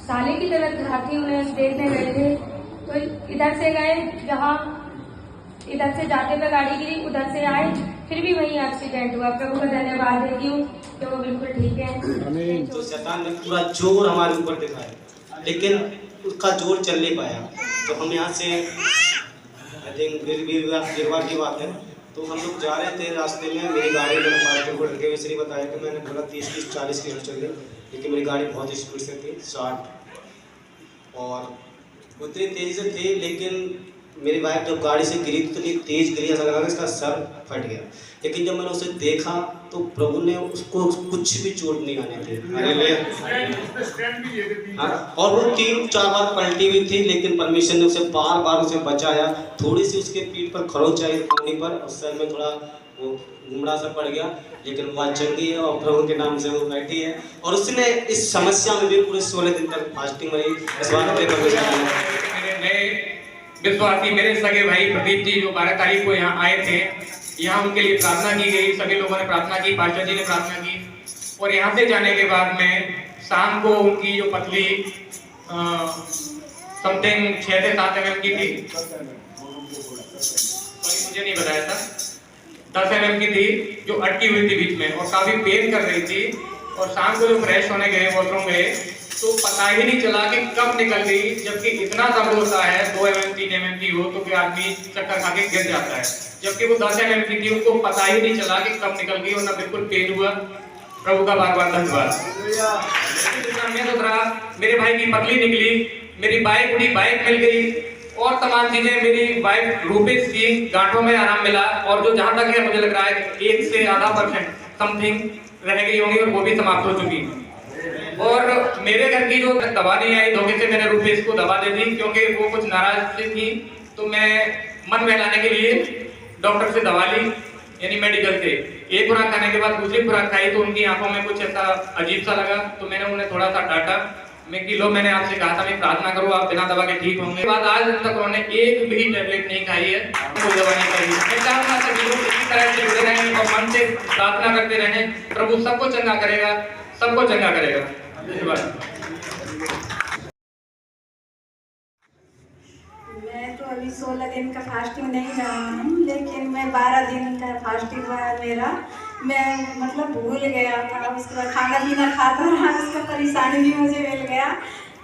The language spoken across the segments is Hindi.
साले की तरह हाथी उन्हें देखने गए थे। तो इधर से गए, जहाँ इधर से जाते पे गाड़ी गिरी, उधर से आए, फिर भी वही एक्सीडेंट हुआ। प्रभु का धन्यवाद देती हूँ कि वो बिल्कुल ठीक है। तो शैतान ने पूरा जोर हमारे ऊपर दिखाया, लेकिन उसका जोर चल नहीं पाया। तो हम यहाँ से वीरवार की बात है, तो हम लोग जा रहे थे, रास्ते में मेरी गाड़ी मैंने पार्किंग को लड़के वैसे नहीं बताया कि मैंने बोला 30-40 की चल रही, लेकिन मेरी गाड़ी बहुत स्पीड से थी 60, और उतनी तेज़ी से थी, लेकिन मेरी वाइफ जब गाड़ी से गिरी तो इतनी तेज़ गिरी, ऐसा लगा कि इसका सर फट गया। लेकिन जब मैंने उसे देखा तो प्रभु ने उसको कुछ भी चोट नहीं आने दी। हाँ, और वो 3-4 बार पलटी हुई थी, लेकिन परमेश्वर ने उसे बार बार उसे बचाया। थोड़ी सी उसके पीठ पर खरोंच आई पानी पर, और सर में थोड़ा वो गुमड़ा सा पड़ गया, लेकिन वो चंगी है और प्रभु के नाम से वो बैठी है। और उसने इस समस्या में भी पूरे 16 दिन तक फास्टिंग रही। इस बात पे विश्वासी मेरे सगे भाई प्रदीप जी जो 12 तारीख को यहाँ आए थे, यहाँ उनके लिए प्रार्थना की गई, सभी लोगों ने प्रार्थना की, पास्टर जी ने प्रार्थना की। और यहाँ से जाने के बाद में शाम को उनकी जो पतली समथिंग 6 से 7 mm की थी, मुझे नहीं बताया था, 10 mm की थी, जो अटकी हुई थी बीच में और काफी पेन कर रही थी। और शाम को जो फ्रेश होने गए, वॉशरूम गए, तो पता ही नहीं चला कि कब निकल गई, जबकि इतना दर्द होता है 2 mm 3 mm की हो तो कि आदमी चक्कर खा के गिर जाता है, जबकि वो 10 mm की थी, उनको पता ही नहीं चला कि कब निकल गई और ना बिल्कुल पेन हुआ। प्रभु का बार बार धन्यवाद। मेरे भाई की पतली निकली, मेरी बाइक मिल गई और तमाम चीजें, मेरी वाइफ रूपेश की गांठों में आराम मिला। और जो जहां तक है मुझे लग रहा है 1 से आधा % समथिंग रह गई होंगी और वो भी समाप्त हो चुकी। और मेरे घर की जो दवा नहीं आई, धोखे से मैंने रूपेश को दवा दे दी, क्योंकि वो कुछ नाराज थी। तो मैं मन बहलाने के लिए डॉक्टर से दवा ली, यानी मेडिकल से। एक खुराक खाने के बाद दूसरी खुराक खाई तो उनकी आंखों में कुछ ऐसा अजीब सा लगा, तो मैंने उन्हें थोड़ा सा डांटा। मैं कि लो, मैंने आपसे कहा था मैं प्रार्थना करूँ, आप बिना दवा के ठीक होंगे। बाद आज तक उन्होंने एक भी टैबलेट नहीं खाई है, कोई दवा नहीं खाई। मैं चाहूँगा सभी लोग इसी तरह से जुड़े रहें और मन से प्रार्थना करते रहें, प्रभु सबको चंगा करेगा, सबको चंगा करेगा। धन्यवाद। मैं तो अभी 16 दिन का फास्टिंग नहीं रहा हूँ, लेकिन मैं 12 दिन का फास्टिंग हुआ है मेरा। मैं मतलब भूल गया था, उसके बाद खाना पीना खाता रहा, उसका परेशानी भी मुझे मिल गया।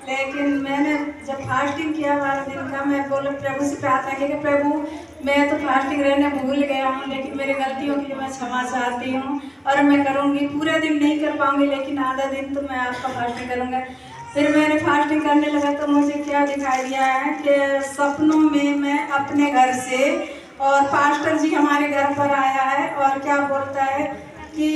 लेकिन मैंने जब फास्टिंग किया 12 दिन का, मैं बोला प्रभु से प्रार्थना की कि प्रभु मैं तो फास्टिंग रहने भूल गया हूँ, लेकिन मेरी गलतियों के लिए मैं क्षमा चाहती हूँ और मैं करूँगी। पूरा दिन नहीं कर पाऊँगी, लेकिन आधा दिन तो मैं आपका फास्टिंग करूँगा। फिर मैंने फास्टिंग करने लगा तो मुझे क्या दिखाई दिया है कि सपनों में मैं अपने घर से, और पास्टर जी हमारे घर पर आया है और क्या बोलता है कि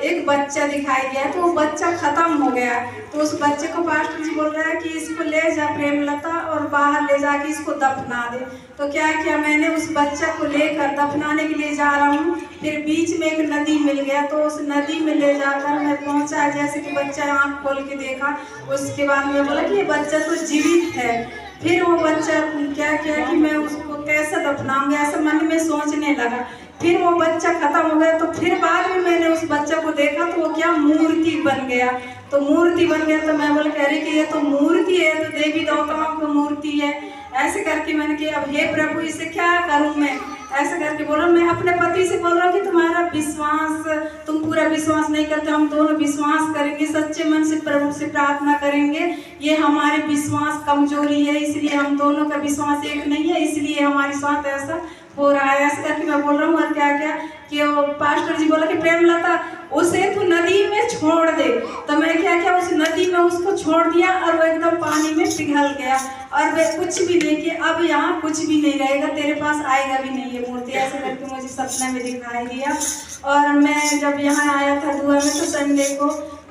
एक बच्चा दिखाई दिया, तो वो बच्चा ख़त्म हो गया। तो उस बच्चे को पास्टर जी बोल रहा है कि इसको ले जा प्रेमलता और बाहर ले जाके इसको दफना दे। तो क्या किया मैंने, उस बच्चा को लेकर दफनाने के लिए जा रहा हूँ, फिर बीच में एक नदी मिल गया, तो उस नदी में ले जाकर मैं पहुँचा। जैसे कि बच्चा आँख खोल के देखा, उसके बाद में बोला कि ये बच्चा तो जीवित है। फिर वो बच्चा क्या किया कि मैं उसको कैसे दफनाऊंगा, ऐसा मन में सोचने लगा। फिर वो बच्चा खत्म हो गया, तो फिर बाद में मैंने उस बच्चे को देखा तो वो क्या मूर्ति बन गया। तो मूर्ति बन गया तो मैं बोल कह रही कि ये तो मूर्ति है, तो देवी देवताओं की मूर्ति है। ऐसे करके मैंने कि अब हे प्रभु इसे क्या करूं मैं, ऐसे करके बोला। मैं अपने पति से बोल रहा हूँ कि तुम्हारा विश्वास, तुम पूरा विश्वास नहीं करते, हम दोनों विश्वास करेंगे, सच्चे मन से प्रभु से प्रार्थना करेंगे। ये हमारे विश्वास कमजोरी है, इसलिए हम दोनों का विश्वास एक नहीं है, इसलिए हमारे साथ ऐसा हो रहा है। ऐसे करके मैं बोल रहा हूँ। और क्या क्या कि वो पास्टर जी बोला कि प्रेमलता उसे तो नदी में छोड़ दे। तो मैं क्या क्या उस नदी में उसको छोड़ दिया और वो एकदम पानी में पिघल गया और वे कुछ भी नहीं किया। अब यहाँ कुछ भी नहीं रहेगा, तेरे पास आएगा भी नहीं ये मूर्ति, ऐसे करके मुझे सपने में दिखाई दिया। और मैं जब यहाँ आया था दुआ में तो संडे को,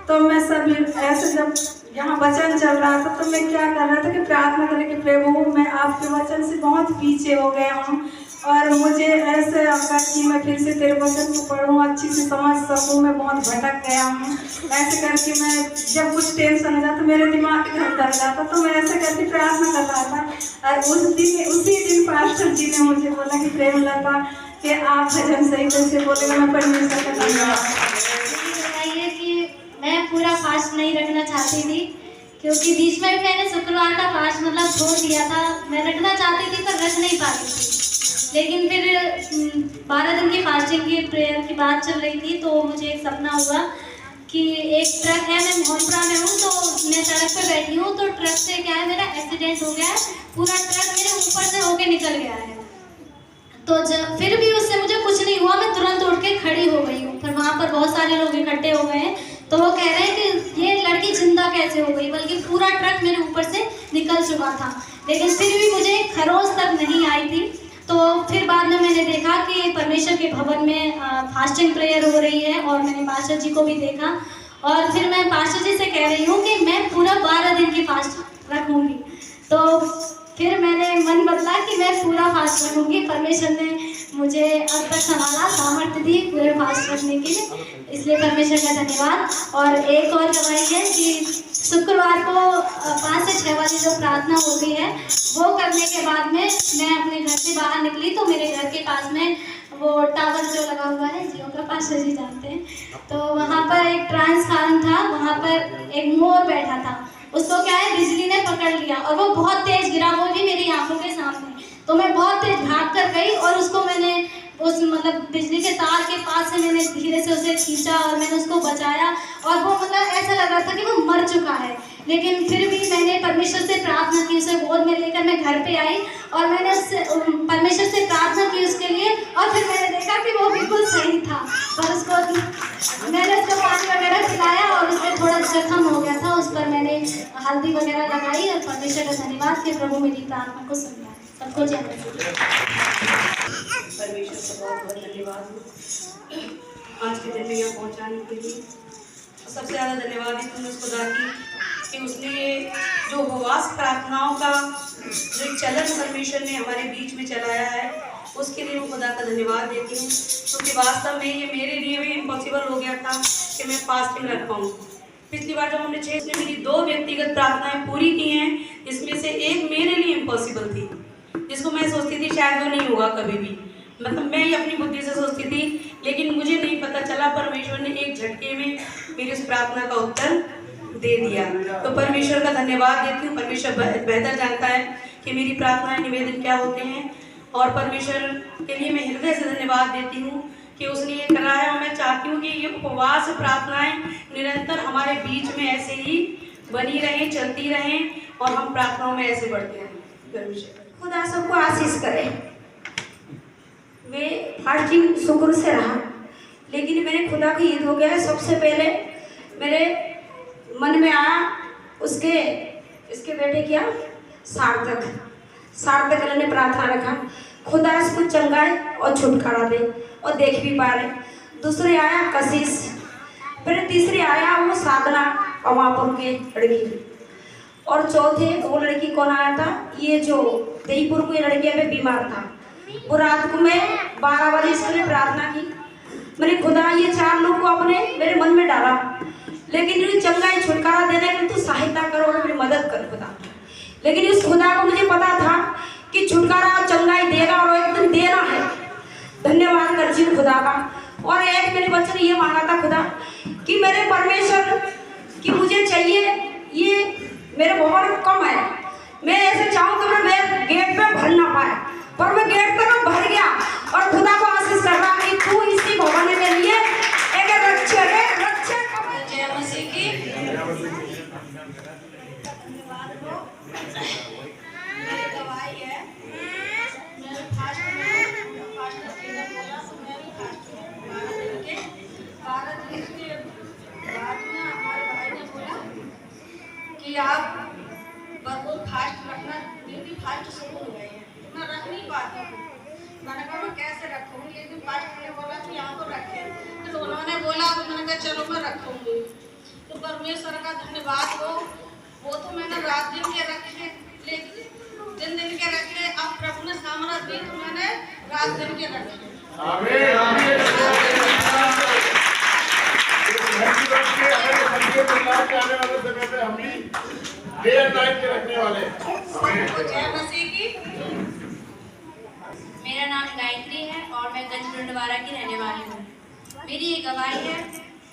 तो मैं सभी ऐसे जब यहाँ वचन चल रहा था तो मैं क्या कर रहा था कि प्रार्थना करने के प्रभु मैं आपके वचन से बहुत पीछे हो गया हूँ और मुझे ऐसे लगा कि मैं फिर से तेरे वचन को पढ़ूँ, अच्छी से समझ सकूँ, मैं बहुत भटक गया हूँ। ऐसे करके मैं जब कुछ टेंशन हो जाता मेरे दिमाग इधर उधर जाता, तो मैं ऐसे करके प्रार्थना कर रहा था। और उसी दिन पास्टर जी ने मुझे बोला कि प्रेमलता कि आप भजन सही कैसे बोलेगा। मैं परमेश्वर का धन्यवाद। बताइए कि मैं पूरा फास्ट नहीं रखना चाहती थी क्योंकि बीच में भी मैंने शुक्रवार का फास्ट मतलब छोड़ दिया था। मैं रखना चाहती थी पर रख नहीं पाती थी। लेकिन फिर 12 दिन की फास्टिंग की प्रेयर की बात चल रही थी तो मुझे एक सपना हुआ कि एक ट्रक है, मैं मोहनपुरा में हूँ तो मैं सड़क पे बैठी हूँ तो ट्रक से क्या है मेरा एक्सीडेंट हो गया है, पूरा ट्रक मेरे ऊपर से होके निकल गया है। तो जब फिर भी उससे मुझे कुछ नहीं हुआ, मैं तुरंत उठ के खड़ी हो गई हूँ। फिर वहाँ पर बहुत सारे लोग इकट्ठे हो गए हैं तो वो कह रहे हैं कि ये लड़की जिंदा कैसे हो गई, बल्कि पूरा ट्रक मेरे ऊपर से निकल चुका था। लेकिन फिर भी मुझे खरोच तक नहीं आई थी। तो फिर बाद में मैंने देखा कि परमेश्वर के भवन में फास्टिंग प्रेयर हो रही है और मैंने पास्टर जी को भी देखा और फिर मैं पास्टर जी से कह रही हूँ कि मैं पूरा 12 दिन की फास्ट रखूँगी। तो फिर मैंने मन बदला कि मैं पूरा फास्ट रखूँगी। परमेश्वर ने मुझे अब तक संभाला, सामर्थ्य दी पूरे फास्ट रखने के लिए, इसलिए परमेश्वर का धन्यवाद। और एक और गवाही है कि शुक्रवार को 5 से 6 बजे जो प्रार्थना होती है वो करने के बाद में मैं अपने घर से बाहर निकली तो मेरे घर के पास में वो टावर जो लगा हुआ है जियो का, पास्टर जी जानते हैं, तो वहाँ पर एक ट्रांसफार्मर था, वहाँ पर एक मोर बैठा था। उसको क्या है बिजली ने पकड़ लिया और वो बहुत तेज गिरा, वो भी मेरी आंखों के सामने। तो मैं बहुत तेज भाग कर गई और उसको मैंने उस मतलब बिजली के तार के पास से मैंने धीरे से उसे खींचा और मैंने उसको बचाया और वो मतलब ऐसा लग रहा था कि वो मर चुका है। लेकिन फिर भी मैंने परमेश्वर से प्रार्थना की, उसे गोद में लेकर मैं घर पे आई और मैंने उससे परमेश्वर से प्रार्थना की उसके लिए और फिर मैंने देखा कि वो बिल्कुल सही था। पर उसको मैंने उसको पानी वगैरह पिलाया और उससे थोड़ा जख्म हो गया था, उस पर मैंने हल्दी वगैरह लगाई और परमेश्वर का धन्यवाद कि प्रभु मेरी प्रार्थना को सुन लिया। सबको जय मसीह। परमेश्वर का बहुत बहुत धन्यवाद आज के दिन में यहाँ पहुँचाने के लिए। सबसे ज़्यादा धन्यवाद है तुम उसको दाती कि उसने ये जो उपवास प्रार्थनाओं का जो एक चलन परमेश्वर ने हमारे बीच में चलाया है उसके लिए मैं खुदा का धन्यवाद देती हूँ, क्योंकि वास्तव में ये मेरे लिए भी इम्पॉसिबल हो गया था कि मैं फास्टिंग रख पाऊँ। पिछली बार जब हमने 6 में मेरी 2 व्यक्तिगत प्रार्थनाएं पूरी की हैं, इसमें से एक मेरे लिए इम्पॉसिबल थी, जिसको मैं सोचती थी शायद वो नहीं होगा कभी भी, मतलब मैं ही अपनी बुद्धि से सोचती थी। लेकिन मुझे नहीं पता चला परमेश्वर ने एक झटके में मेरी उस प्रार्थना का उत्तर दे दिया। तो परमेश्वर का धन्यवाद देती हूँ। परमेश्वर बेहतर जानता है कि मेरी प्रार्थनाएं निवेदन क्या होते हैं और परमेश्वर के लिए मैं हृदय से धन्यवाद देती हूँ कि उसने ये करा है। और मैं चाहती हूँ कि ये उपवास प्रार्थनाएं निरंतर हमारे बीच में ऐसे ही बनी रहें, चलती रहें और हम प्रार्थनाओं में ऐसे बढ़ते रहें। परमेश्वर खुदा सबको आशीष करे। वे फास्टिंग शुक्र से रहा, लेकिन मेरे खुदा की ईद हो गया है। सबसे पहले मेरे मन में आया इसके बेटे क्या सार्थक ने प्रार्थना रखा, खुदा इसको चंगाए और छुटकारा दे और देख भी पा रहे। दूसरे आया कशिश, फिर तीसरे आया वो साधना अमापुर के लड़की, और चौथे वो लड़की कौन आया था, ये जो दहीपुर की लड़की है, बीमार था। वो रात को मैं 12 बजे इसके लिए प्रार्थना की। मैंने खुदा ये 4 लोग को अपने मेरे मन में डाला, लेकिन ये चंगाई छुटकारा देने के लिए तू सहायता करो और मेरी मदद कर खुदा। लेकिन इस खुदा को मुझे पता था कि छुटकारा और चंगाई देगा और एक दिन देना है। धन्यवाद करती हूँ खुदा का। और एक मेरे बच्चे ने ये मांगा था खुदा कि मेरे परमेश्वर कि मुझे चाहिए, ये मेरे भवन कम है, मैं ऐसे चाहूँ कि मैं गेट पे भर ना पाए, पर मैं गेट पे तो भर गया। और खुदा को आशीष कर रहा कि तू इसी भवन के लिए एक रक्षक है। जय मसीह की। गवाही है, मैं फास्ट कि आप भरपूर फास्ट रखना, क्योंकि फास्ट शुरू हो गए हैं, मैं रख नहीं पाती हूँ। मैंने कहा मैं कैसे रखूँगी, एक दिन फास्ट ने बोला कि यहाँ तो रखें, तो उन्होंने बोला तो मैंने कहा चलो मैं रखूँगी। तो परमेश्वर का धन्यवाद हो, वो तो मैंने रात दिन के रखे, लेकिन दिन के रखे, अब प्रभु ने सामर्थ्य दी तो मैंने रात दिन के रखे। जय मसीह की। मेरा नाम गायत्री है और मैं गंज डुंडवारा की रहने वाली हूँ। मेरी ये गवाही है,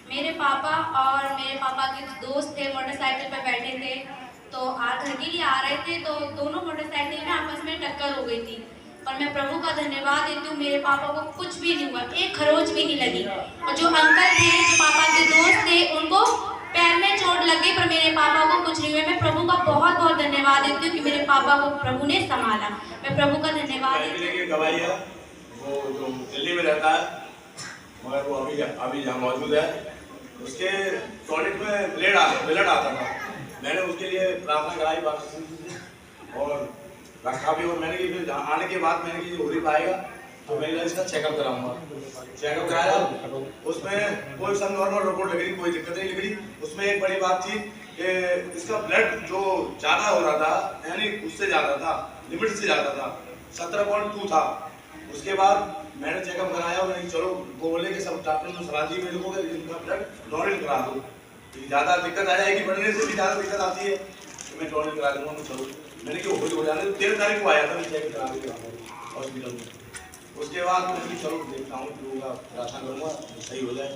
मेरे पापा और मेरे पापा के दोस्त थे, मोटरसाइकिल पर बैठे थे तो घर के लिए आ रहे थे तो दोनों मोटरसाइकिल में आपस में टक्कर हो गई थी। पर मैं प्रभु का धन्यवाद देती हूँ, मेरे पापा को कुछ भी नहीं हुआ, एक खरोच भी नहीं लगी। और जो अंकल थे, जो पापा के दोस्त थे, उनको पैर में चोट लग गई पर मेरे पापा को कुछ नहीं हुआ। मैं प्रभु का बहुत बहुत धन्यवाद देती हूँ कि मेरे पापा को प्रभु ने संभाला। मैं प्रभु का धन्यवाद देती हूँ। गवाही है, वो जो दिल्ली में रहता है मगर वो अभी जहाँ मौजूद है, उसके टॉयलेट में ब्लड आता था। मैंने उसके लिए प्रार्थना कराई और रखा भी, और मैंने कि आने के बाद मैंने कि हो नहीं पाएगा तो मैं इसका चेकअप कराऊंगा। चेकअप कराया, उसमें कोई सब नॉर्मल रिपोर्ट लग रही, कोई दिक्कत नहीं लग रही। उसमें एक बड़ी बात थी कि इसका ब्लड जो ज़्यादा हो रहा था, यानी उससे ज़्यादा था, लिमिट से ज़्यादा था, 17.2 था। उसके बाद मैंने चेकअप कराया, मैंने चलो वो बोले कि सब डॉक्टर ने सलाह दी मेरे को कि इनका ब्लड डोनेट करा दो, ज़्यादा दिक्कत आ जाएगी, बढ़ने से भी ज़्यादा दिक्कत आती है तो मैं डोनेट करा दूँगा। तो चलो मैंने कि हो जाने 13 तारीख को आया था मैं चेक करा के हॉस्पिटल में। उसके बाद मैंने चलो देखता हूँ, प्रभु का प्रार्थना करूँगा सही हो जाए।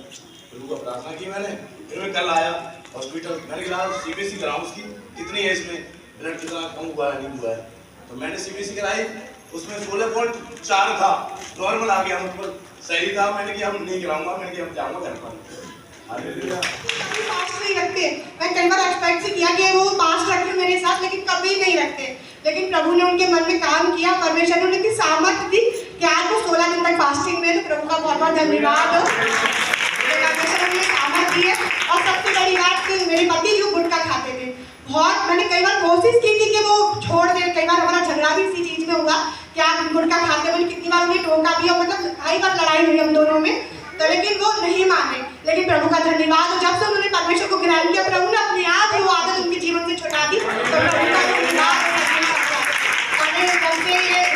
प्रभु का प्रार्थना की मैंने, फिर मैं कल आया हॉस्पिटल। मैंने कहा CBC कराऊँ, उसकी कितनी है, इसमें ब्लड कितना कम हुआ है नहीं हुआ है। तो मैंने CBC कराई, उसमें 16.4 था, नॉर्मल आ गया, मतलब सही था। मैंने कि हम नहीं कराऊंगा, मैंने कि हम जाऊँगा घर पर। पास नहीं रखते, मैं कई बार एक्सपेक्ट से किया कि वो पास रखे मेरे साथ, लेकिन कभी नहीं रखते। लेकिन प्रभु ने उनके मन में काम किया, परमेश्वर ने उनकी सामर्थ्य दी कि आज वो 16 दिन तक फास्टिंग में, तो प्रभु का बहुत बहुत धन्यवाद हो। परमेश्वर ने सामर्थ्य दी है। और सबसे बड़ी बात कि मेरे पति जो गुटखा खाते थे, बहुत मैंने कई बार कोशिश की थी कि वो छोड़ दे। कई बार हमारा झगड़ा भी इसी चीज में हुआ कि आप गुटखा खाते, मैंने कितनी बार उन्हें टोका भी, और मतलब कई बार लड़ाई हुई हम दोनों में, तो लेकिन वो नहीं माने। लेकिन प्रभु का धन्यवाद, और जब से उन्होंने परमेश्वर को ग्रहण किया, प्रभु ने अपने आप वो आदत उनके जीवन से छुड़ा दी। तो प्रभु का धन्यवाद।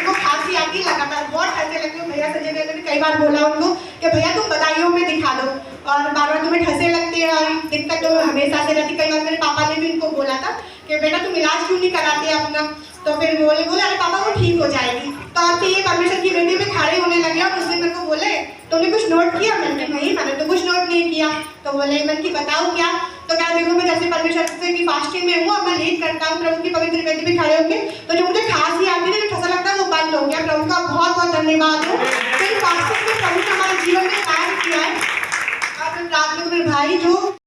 उनको खांसी आती लगातार, बहुत ठंडे लगते। भैया संजय भैया ने कई बार बोला उनको कि भैया तुम बदायूं में दिखा दो, और बार बार तुम्हें ठसे लगते हैं और दिक्कत तो हमेशा से रहती। कई बार मेरे पापा ने भी उनको बोला था कि बेटा तुम इलाज क्यों नहीं कराते अपना, तो फिर बोले अरे पापा वो ठीक हो जाएगी। तो अब ये परमेश्वर की बेटी में खड़े होने लगे। और उसने मेरे को बोले तुमने कुछ नोट किया? मैंने नहीं, मैंने तो कुछ नोट नहीं किया। तो बोले मैंने कि बताओ क्या? तो क्या देखो मैं जैसे परमेश्वर से की फास्टिंग में हूँ, मैं लीड करता हूँ प्रभु की पवित्र बेटी पे खड़े होकर, तो जो मुझे खांसी आती है, जो ठसा लगता है, वो बंद हो गया। प्रभु का बहुत बहुत धन्यवाद हो। फिर फास्टिंग में प्रभु ने हमारे जीवन में कार्य किया है। और रात में मेरे भाई जो